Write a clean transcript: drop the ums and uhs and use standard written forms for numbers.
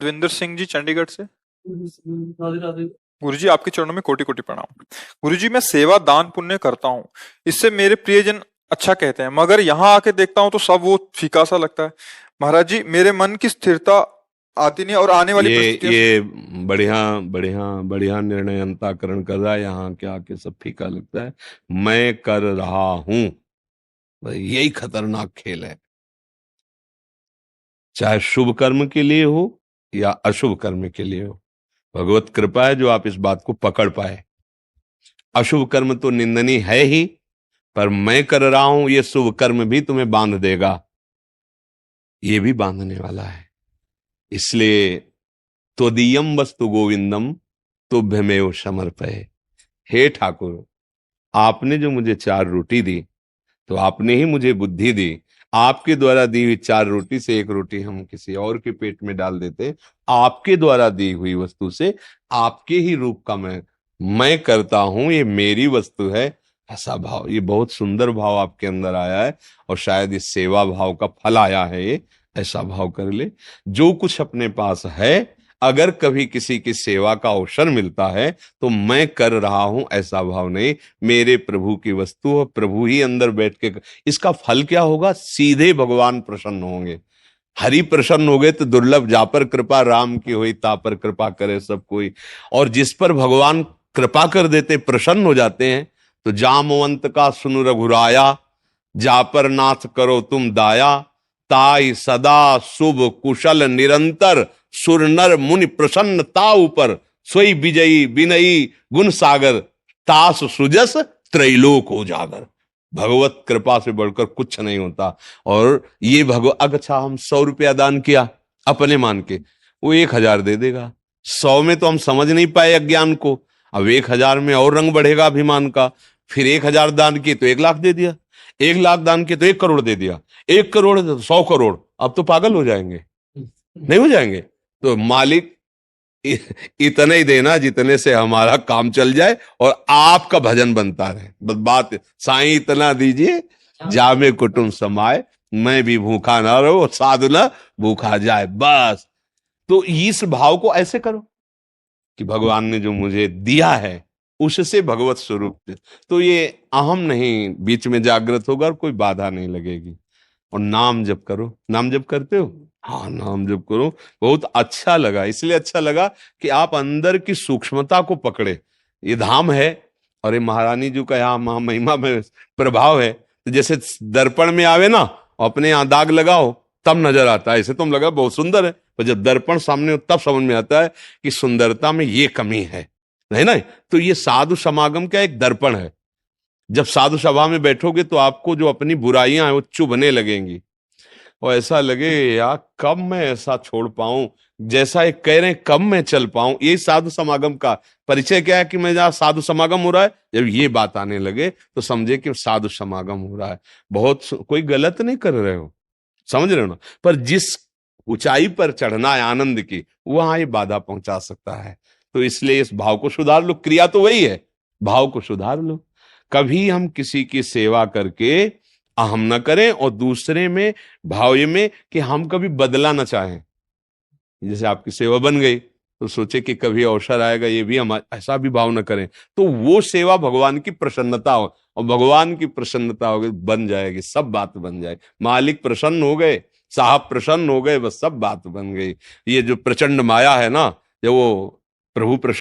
दविंदर सिंह जी चंडीगढ़ से। राधे राधे। गुरुजी आपके चरणों में कोटि कोटि प्रणाम। गुरुजी मैं सेवा दान पुण्य करता हूँ, इससे मेरे प्रियजन अच्छा कहते हैं, मगर यहाँ आके देखता हूँ तो सब वो फीका सा लगता है। महाराज जी मेरे मन की स्थिरता आती नहीं और आने वाली परिस्थितियां ये बढ़िया बढ़िया बढ़िया निर्णय अंतःकरण कर रहा है। यहाँ के आके सब फीका लगता है। मैं कर रहा हूं, यही खतरनाक खेल है। चाहे शुभ कर्म के लिए हो या अशुभ कर्म के लिए हो, भगवत कृपा है जो आप इस बात को पकड़ पाए। अशुभ कर्म तो निंदनीय है ही, पर मैं कर रहा हूं ये शुभ कर्म भी तुम्हें बांध देगा, ये भी बांधने वाला है। इसलिए त्वदीयम वस्तु गोविंदम तुभ्यमेव समर्पये। हे ठाकुर, आपने जो मुझे 4 रोटी दी, तो आपने ही मुझे बुद्धि दी। आपके द्वारा दी हुई 4 रोटी से 1 रोटी हम किसी और के पेट में डाल देते। आपके द्वारा दी हुई वस्तु से आपके ही रूप का मैं करता हूं, ये मेरी वस्तु है, ऐसा भाव। ये बहुत सुंदर भाव आपके अंदर आया है, और शायद इस सेवा भाव का फल आया है। ये ऐसा भाव कर ले, जो कुछ अपने पास है, अगर कभी किसी की सेवा का अवसर मिलता है तो मैं कर रहा हूं ऐसा भाव नहीं, मेरे प्रभु की वस्तु और प्रभु ही अंदर बैठ के। इसका फल क्या होगा? सीधे भगवान प्रसन्न होंगे। हरि प्रसन्न हो गए तो दुर्लभ जा पर कृपा राम की हुई, ता पर कृपा करे सब कोई। और जिस पर भगवान कृपा कर देते, प्रसन्न हो जाते हैं, तो जामवंत का सुनु रघुराया, जा पर नाथ करो तुम दाया, ताई सदा शुभ कुशल निरंतर, सुर नर मुनि प्रसन्न ताऊ पर, सोई विजयी विनयी गुण सागर, तास सुजस त्रैलोक उजागर। भगवत कृपा से बढ़कर कुछ नहीं होता। और ये अच्छा हम 100 रुपया दान किया अपने मान के, वो 1000 दे देगा। 100 में तो हम समझ नहीं पाए अज्ञान को, अब 1000 में और रंग बढ़ेगा अभिमान का। फिर 1000 दान किए तो 1 लाख दे दिया, 1 लाख दान किए तो 1 करोड़ दे दिया, 1 करोड़ तो 100 करोड़। अब तो पागल हो जाएंगे, नहीं हो जाएंगे? तो मालिक इतने ही देना जितने से हमारा काम चल जाए और आपका भजन बनता रहे। बस बात, साईं इतना दीजिए जामे कुटुंब समाए, मैं भी भूखा ना रहूं और साधु ना भूखा जाए, बस। तो इस भाव को ऐसे करो कि भगवान ने जो मुझे दिया है उससे भगवत स्वरूप, तो ये अहम नहीं बीच में जागृत होगा और कोई बाधा नहीं लगेगी। और नाम जप करो। नाम जप करते हो? हाँ, नाम जप करो। बहुत अच्छा लगा, इसलिए अच्छा लगा कि आप अंदर की सूक्ष्मता को पकड़े। ये धाम है और ये महारानी जी का यहाँ महिमा में प्रभाव है। तो जैसे दर्पण में आवे ना, अपने यहाँ दाग लगाओ तब नजर आता है। ऐसे तुम लगा बहुत सुंदर है, पर जब दर्पण सामने हो तब समझ में आता है कि सुंदरता में ये कमी है, नहीं ना? तो ये साधु समागम का एक दर्पण है। जब साधु सभा में बैठोगे तो आपको जो अपनी बुराइयां हैं वो चुभने लगेंगी, और ऐसा लगे यार कब मैं ऐसा छोड़ पाऊं, जैसा एक कह रहे हैं कब मैं चल पाऊं। यही साधु समागम का परिचय क्या है कि मैं जहां साधु समागम हो रहा है, जब ये बात आने लगे तो समझे कि साधु समागम हो रहा है। बहुत कोई गलत नहीं कर रहे हो, समझ रहे हो ना? पर जिस ऊंचाई पर चढ़ना है आनंद की, वहां ये बाधा पहुंचा सकता है। तो इसलिए इस भाव को सुधार लो। क्रिया तो वही है, भाव को सुधार लो। कभी हम किसी की सेवा करके अहम न करें, और दूसरे में भाव ये में कि हम कभी बदला ना चाहें। जैसे आपकी सेवा बन गई तो सोचे कि कभी अवसर आएगा ये भी हम, ऐसा भी भाव न करें। तो वो सेवा भगवान की प्रसन्नता हो, और भगवान की प्रसन्नता हो गई, बन जाएगी, सब बात बन जाएगी। मालिक प्रसन्न हो गए, साहब प्रसन्न हो गए, बस सब बात बन गई। ये जो प्रचंड माया है ना, जब वो प्रभु प्रसन्न